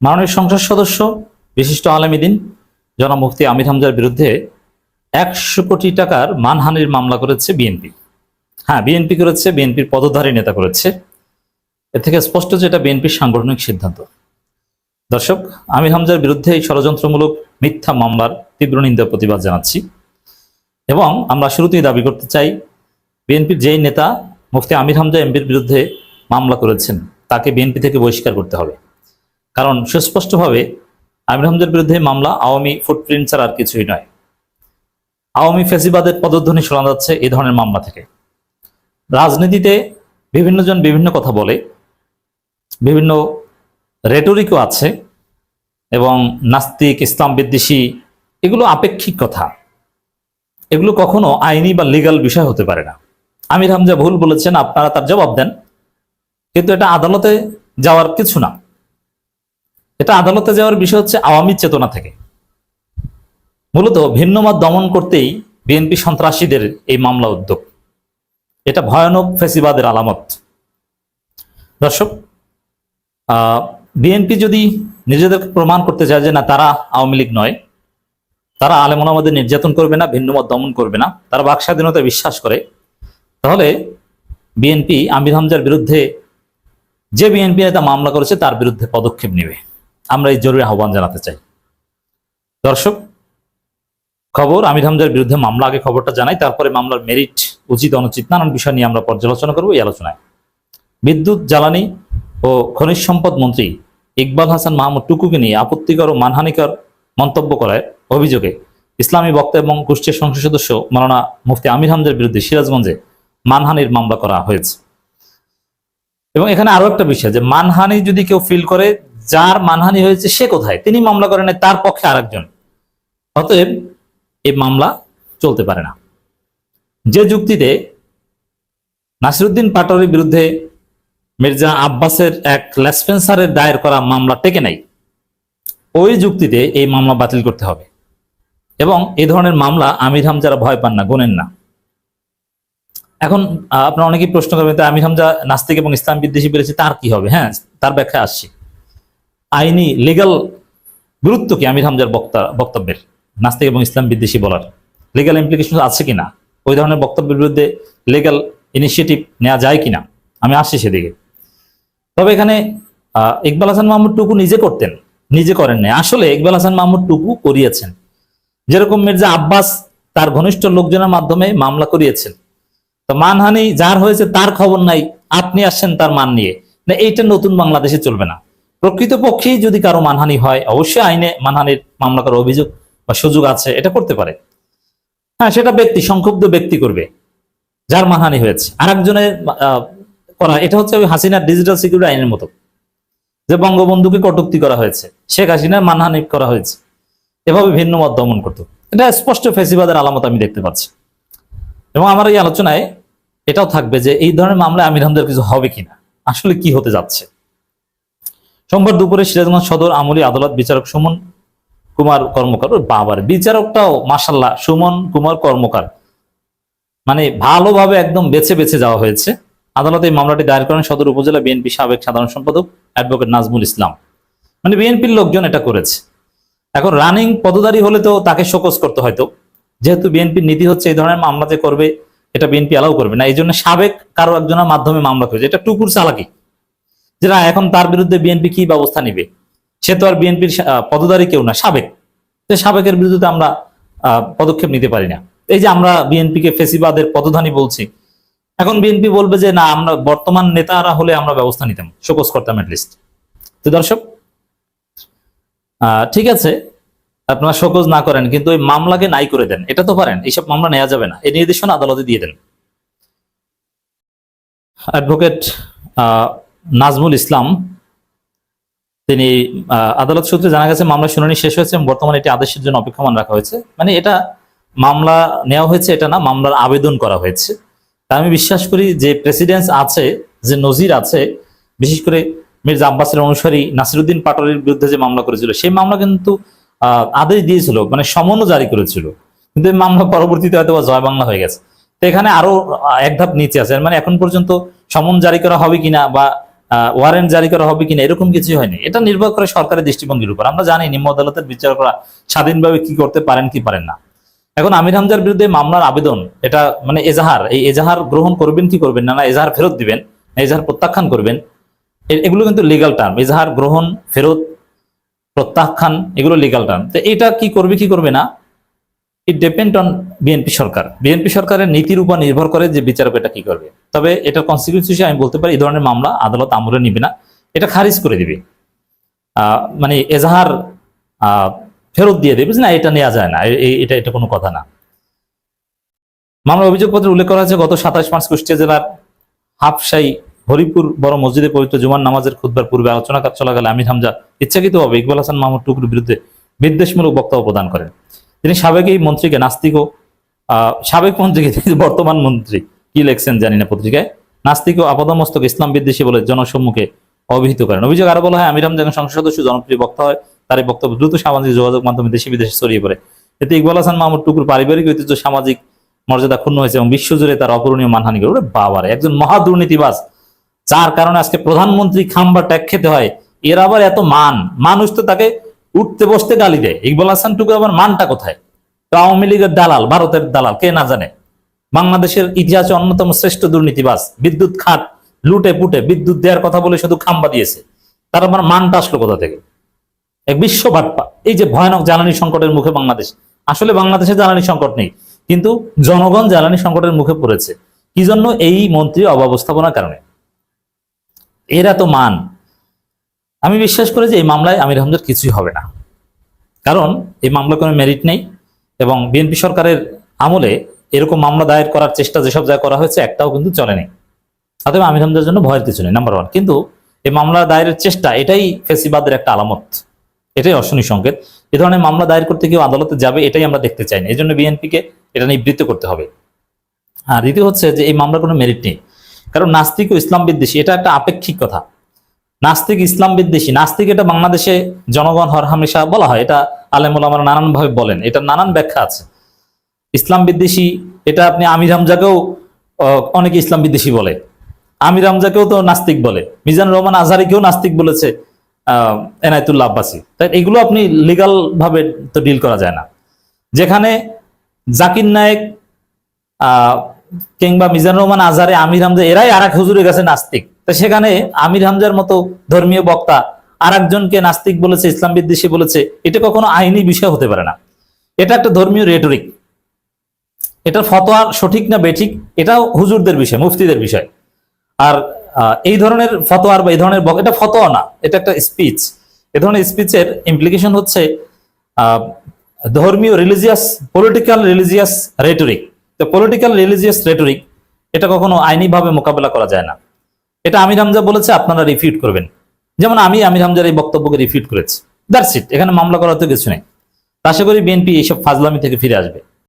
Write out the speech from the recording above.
মাননীয় সংসদ সদস্য বিশিষ্ট আলেমীদ্বীন জনাব মুফতি আমির হামজার বিরুদ্ধে 100 কোটি টাকার মানহানির মামলা করেছে বিএনপি। হ্যাঁ, বিএনপি করেছে, বিএনপির পদধারী নেতা করেছে। এর থেকে স্পষ্ট যে এটা বিএনপির সাংগঠনিক সিদ্ধান্ত। দর্শক, আমির হামজার বিরুদ্ধে এই ষড়যন্ত্রমূলক মিথ্যা মামলার তীব্র নিন্দা প্রতিবাদ জানাচ্ছি এবং আমরা শুরুতেই দাবি করতে চাই, বিএনপির যেই নেতা মুফতি আমির হামজা এমপির বিরুদ্ধে মামলা করেছেন তাকে বিএনপি থেকে বহিষ্কার করতে হবে। কারণ সুস্পষ্টভাবে আমির হামজার বিরুদ্ধে মামলা আওয়ামী ফুটপ্রিন্ট ছাড়া আর কিছুই নয়। আওয়ামী ফ্যাসিবাদের পদধ্বনি শোনা যাচ্ছে এই ধরনের মামলা থেকে। রাজনীতিতে বিভিন্ন জন বিভিন্ন কথা বলে, বিভিন্ন রেটরিকও আছে এবং নাস্তিক, ইসলাম বিদ্বেষী, এগুলো আপেক্ষিক কথা। এগুলো কখনো আইনি বা লিগাল বিষয় হতে পারে না। আমির হামজা ভুল বলেছেন, আপনারা তার জবাব দেন, কিন্তু এটা আদালতে যাওয়ার কিছু না। এটা আদালতে যাওয়ার বিষয় হচ্ছে আওয়ামী চেতনা থেকে। মূলত ভিন্নমত দমন করতেই বিএনপি সন্ত্রাসীদের এই মামলা উদ্যোগ। এটা ভয়ানক ফ্যাসিবাদের আলামত। দর্শক, বিএনপি যদি নিজেদেরকে প্রমাণ করতে চায় যে না, তারা আওয়ামী লীগ নয়, তারা আলেম ওলামাদের নির্যাতন করবে না, ভিন্নমত দমন করবে না, তারা বাক স্বাধীনতায় বিশ্বাস করে, তাহলে বিএনপি আমির হামজার বিরুদ্ধে, যে বিএনপি নেতা মামলা করেছে তার বিরুদ্ধে পদক্ষেপ নেবে। আমরা এই জরুরি আহ্বান জানাতে চাই। দর্শক, খবর আমির হামজার বিরুদ্ধে মামলা, আগে খবরটা জানাই, তারপরে মামলার মেরিট, উচিত অনুচিত নানান বিষয় নিয়ে আমরা পর্যালোচনা করবো। এই আলোচনায় বিদ্যুৎ, জ্বালানি ও খনিজ সম্পদ মন্ত্রী ইকবাল হাসান মাহমুদ টুকুকে নিয়ে আপত্তিকর ও মানহানিকর মন্তব্য করার অভিযোগে ইসলামী বক্তা এবং কুষ্টিয়া সংসদ সদস্য মাওলানা মুফতি আমির হামজার বিরুদ্ধে সিরাজগঞ্জে মানহানির মামলা করা হয়েছে। এবং এখানে আরো একটা বিষয়, যে মানহানি যদি কেউ ফিল করে, যার মানহানি হয়েছে সে কোথায়, তিনি মামলা করেন, তার পক্ষে আরেকজন, অতএব এই মামলা চলতে পারে না। যে যুক্তিতে নাসিরউদ্দিন পাটোয়ারির বিরুদ্ধে মির্জা আব্বাসের এক লেসপেন্সারের দায়ের করা মামলা টেকে নাই, ওই যুক্তিতে এই মামলা বাতিল করতে হবে। এবং এই ধরনের মামলা আমির হামজারা ভয় পান না, গোনেন না। এখন আপনারা অনেকেই প্রশ্ন করবেন, আমির হামজা নাস্তিক এবং ইসলাম বিদ্বেষী বলেছে, তার কি হবে? হ্যাঁ, তার ব্যাখ্যা আসছি। আইনি লিগাল গুরুত্ব কি আমির হামজার বক্তব্যের, নাস্তিক এবং ইসলাম বিদ্বেষী বলার লিগাল ইমপ্লিকেশন আছে কিনা, ওই ধরনের বক্তব্যের বিরুদ্ধে লিগাল ইনিশিয়েটিভ নেওয়া যায় কিনা, আমি আসছি সেদিকে। তবে এখানে ইকবাল হাসান মাহমুদ টুকু নিজে করতেন, নিজে করেন নাই। আসলে ইকবাল হাসান মাহমুদ টুকু করিয়েছেন, যেরকম মির্জা আব্বাস তার ঘনিষ্ঠ লোকজনের মাধ্যমে মামলা করিয়েছেন। তো মানহানি যার হয়েছে তার খবর নাই, আপনি আসছেন তার মান নিয়ে, না, এইটা নতুন বাংলাদেশে চলবে না। প্রকৃতপক্ষেই যদি কারো মানহানি হয়, অবশ্যই আইনে মানহানির মামলা করার অভিযোগ বা সুযোগ আছে, এটা করতে পারে। হ্যাঁ, সেটা ব্যক্তি, সংক্ষুব্ধ ব্যক্তি করবে যার মানহানি হয়েছে। আর একজনের করা, এটা হচ্ছে ওই হাসিনার ডিজিটাল সিকিউরিটি আইনের মতো, যে বঙ্গবন্ধুকে কটূক্তি করা হয়েছে, শেখ হাসিনার মানহানি করা হয়েছে, এভাবে ভিন্ন মত দমন করতো। এটা স্পষ্ট ফ্যাসিবাদের আলামত আমি দেখতে পাচ্ছি। এবং আমার এই আলোচনায় এটাও থাকবে যে এই ধরনের মামলায় আমির হামজার কিছু হবে কিনা, আসলে কি হতে যাচ্ছে। সোমবার দুপুরে সিরাজগঞ্জ সদর আমলি আদালত বিচারক সুমন কুমার কর্মকার, বাবার বিচারকটাও মাশাআল্লাহ, সুমন কুমার কর্মকার, মানে ভালোভাবে একদম বেছে বেছে যাওয়া হয়েছে। আদালতে এই মামলাটি দায়ের করেন সদর উপজেলা বিএনপি সাবেক সাধারণ সম্পাদক অ্যাডভোকেট নাজমুল ইসলাম। মানে বিএনপির লোকজন এটা করেছে। এখন রানিং পদধারী হলে তো তাকে শোকজ করতে হয়তো, যেহেতু বিএনপির নীতি হচ্ছে এই ধরনের মামলা যে করবে এটা বিএনপি অ্যালাউ করবে না, এই জন্য সাবেক কারো একজনের মাধ্যমে মামলা করেছে। এটা টুকুর চালাকি, যেটা এখন তার বিরুদ্ধে বিএনপি কি ব্যবস্থা নিবে, সে তো আর বিএনপির পদধারী কেউ না, সাবেক। সাবেকের বিরুদ্ধে আমরা পদক্ষেপ নিতে পারি না। এই যে আমরা বিএনপিকে ফেসিবাদের পদধানী বলছি, এখন বিএনপি বলবে যে না, আমরা বর্তমান নেতারা হলে আমরা ব্যবস্থা নিতাম, শোকজ করতাম অ্যাটলিস্ট। তো দর্শক, ঠিক আছে, আপনারা শোকজ না করেন, কিন্তু ওই মামলাকে নাই করে দেন, এটা তো পারেন। এইসব মামলা নেওয়া যাবে না, এই নির্দেশনা আদালতে দিয়ে দেন। অ্যাডভোকেট নাজমুল ইসলাম, তিনি আদালত সূত্রে জানা গেছে মামলা শুনানি শেষ হয়েছে এবং বর্তমানে এটি আদেশের জন্য অপেক্ষমান রাখা হয়েছে। মানে এটা মামলা নেওয়া হয়েছে, এটা না, মামলার আবেদন করা হয়েছে। তা আমি বিশ্বাস করি যে প্রেসিডেন্স আছে, যে নজির আছে, বিশেষ করে মির্জা আব্বাসের অনুসারী নাসিরউদ্দিন পাটোয়ারির বিরুদ্ধে যে মামলা করেছিল, সেই মামলা কিন্তু আদেশ দিয়েছিল, মানে সমনও জারি করেছিল, কিন্তু এই মামলা পরবর্তীতে হয়তো জয় বাংলা হয়ে গেছে। তো এখানে আরো এক ধাপ নিচে আছে, মানে এখন পর্যন্ত সমন জারি করা হবে কিনা বা ওয়ারেন্ট জারি করা হবে কিনা এরকম কিছু হয়নি। এটা নির্ভর করে সরকারের দৃষ্টিভঙ্গির উপর। আমরা জানি নিম্ন আদালতের বিচারকরা স্বাধীনভাবে কি করতে পারেন কি পারেন না। এখন আমির হামজার বিরুদ্ধে মামলার আবেদন, এটা মানে এজাহার, এই এজাহার গ্রহণ করবেন কি করবেন না, না এজাহার ফেরত দিবেন, এজাহার প্রত্যাখ্যান করবেন, এগুলো কিন্তু লিগাল টার্ম। এজাহার গ্রহণ, ফেরত, প্রত্যাখ্যান, এগুলো লিগাল টার্ম। তো এটা কি করবে কি করবে না, ইট depend on BNP Sarkar. BNP সরকারের নীতির উপর নির্ভর করে যে বিচারক এটা কি করবে। তবে এটা কনসিকুয়েন্স হিসেবে আমি বলতে পারি এই ধরনের মামলা আদালত আমলে নিবে না, এটা খারিজ করে দিবে, মানে এজাহার ফেরত দিয়ে দেবে, না এটা নেওয়া যায় না, এটা এটা কোনো কথা না। মামলার অভিযোগপত্রে উল্লেখ করা হয়েছে গত 27 মার্চ কুষ্টিয়া জেলার হাফশাই হরিপুর বড় মসজিদে পবিত্র জুমার নামাজের খুতবার পূর্বে আলোচনা চলাকালে আমির হামজা ইচ্ছাকৃতভাবে ইকবাল হাসান মাহমুদ টুকুর বিরুদ্ধে বিদ্বেষমূলক বক্তব্য প্রদান করেন। তিনি সাবেক এই মন্ত্রীকে নাস্তিক ও সাবেক মন্ত্রীকে, বর্তমান মন্ত্রী কি লেখছেন জানি না পত্রিকায়, নাস্তিক ও আপাদমস্তক ইসলাম বিদ্বেষী বলে জনসম্মুখে অভিহিত করেন। অভিযোগ আরো বলা হয় আমির হামজা যখন সংসদ সদস্য জনপ্রিয় বক্তা হয়, তার এই বক্তব্য দ্রুত সামাজিক যোগাযোগ মাধ্যমে দেশে বিদেশে ছড়িয়ে পড়ে। এতে ইকবাল হাসান মাহমুদ টুকুর পারিবারিক ঐতিহ্য, সামাজিক মর্যাদা ক্ষুণ্ণ হয়েছে এবং বিশ্বজুড়ে তার অপূরণীয় মানহানি করে। বাবারে, একজন মহা দুর্নীতিবাজ যার কারণে আজকে প্রধানমন্ত্রী খাম্বা ট্যাগ খেতে হয়, এর আবার এত মান, মানুষ তো তাকে উঠতে বসতে গালি দেয়। ইকবাল হাসান টুকুর আবার মানটা কোথায়? তো আওয়ামী লীগের দালাল, ভারতের দালাল, কে না জানে। বাংলাদেশের ইতিহাসে অন্যতম শ্রেষ্ঠ দুর্নীতিবাজ, বিদ্যুৎ খাত লুটে পুটে বিদ্যুৎ দেওয়ার কথা বলে শুধু খাম্বা দিয়েছে, তার আবার মানটা আসলো কোথা থেকে? এক বিশ্ব বাটপা। এই যে ভয়ানক জ্বালানি সংকটের মুখে বাংলাদেশ, আসলে বাংলাদেশে জ্বালানি সংকট নেই, কিন্তু জনগণ জ্বালানি সংকটের মুখে পড়েছে। কি জন্য? এই মন্ত্রী অব্যবস্থাপনার কারণে। এরা তো মান। আমি বিশ্বাস করি যে এই মামলায় আমির হামজার কিছুই হবে না, কারণ এই মামলার কোনো মেরিট নেই এবং বিএনপি সরকারের আমলে এরকম মামলা দায়ের করার চেষ্টা যেসব জায়গায় করা হয়েছে একটাও কিন্তু চলেনি। অতএব আমির হামজার জন্য ভয়ের কিছু নেই, নাম্বার ওয়ান। কিন্তু এই মামলা দায়েরের চেষ্টা, এটাই ফেসিবাদের একটা আলামত, এটাই অশনি সংকেত। এ ধরনের মামলা দায়ের করতে কেউ আদালতে যাবে, এটাই আমরা দেখতে চাই না। এই জন্য বিএনপিকে এটা নিবৃত্ত করতে হবে। আর দ্বিতীয় হচ্ছে যে এই মামলার কোনো মেরিট নেই, কারণ নাস্তিক ও ইসলাম বিদ্বেষী, এটা একটা আপেক্ষিক কথা। নাস্তিক ইসলাম বিদ্বেষী, নাস্তিক এটা বাংলাদেশে জনগণ হরহামেশা বলা হয়, এটা আলেম ওলামারা নানান ভাবে বলেন, এটা নানান ব্যাখ্যা আছে। ইসলাম বিদ্বেষী, এটা আপনি আমির হামজাকেও অনেকে ইসলাম বিদ্বেষী বলে, আমির হামজাকেও তো নাস্তিক বলে, মিজানুর রহমান আজহারিকেও নাস্তিক বলেছে এনায়েতুল্লাহ আব্বাসী। তাই এগুলো আপনি লিগাল ভাবে তো ডিল করা যায় না। যেখানে জাকির নায়েক কিংবা মিজানুর রহমান আজহারি, আমির হামজা, এরাই আর এক হুজুরের কাছে নাস্তিক, তো সেখানে আমির হামজার মতো ধর্মীয় বক্তা আর একজনকে নাস্তিক বলেছে, ইসলাম বিদ্বেষী বলেছে, এটা কখনো আইনি বিষয় হতে পারে না। এটা একটা ধর্মীয় রেটরিক। এটার ফতোয়া সঠিক না বেঠিক এটাও হুজুরদের বিষয়, মুফতিদের বিষয়। আর এই ধরনের ফতোয়ার বা এই ধরনের এটা ফতোয়া না, এটা একটা স্পিচ। এ ধরনের স্পিচের ইমপ্লিকেশন হচ্ছে ধর্মীয়, রিলিজিয়াস, পলিটিক্যাল রিলিজিয়াস রেটরিক। তো পলিটিক্যাল রিলিজিয়াস রেটরিক এটা কখনো আইনিভাবে মোকাবেলা করা যায় না। এটা আমির হামজা বলেছে, আপনারা রিফিউট করবেন। যেমন আমি আমির হামজার এই বক্তব্যকে রিফিউট করেছি, দ্যাটস ইট। এখানে মামলা করার তো কিছু নেই। আশা করি বিএনপি এইসব ফাজলামি থেকে ফিরে আসবে।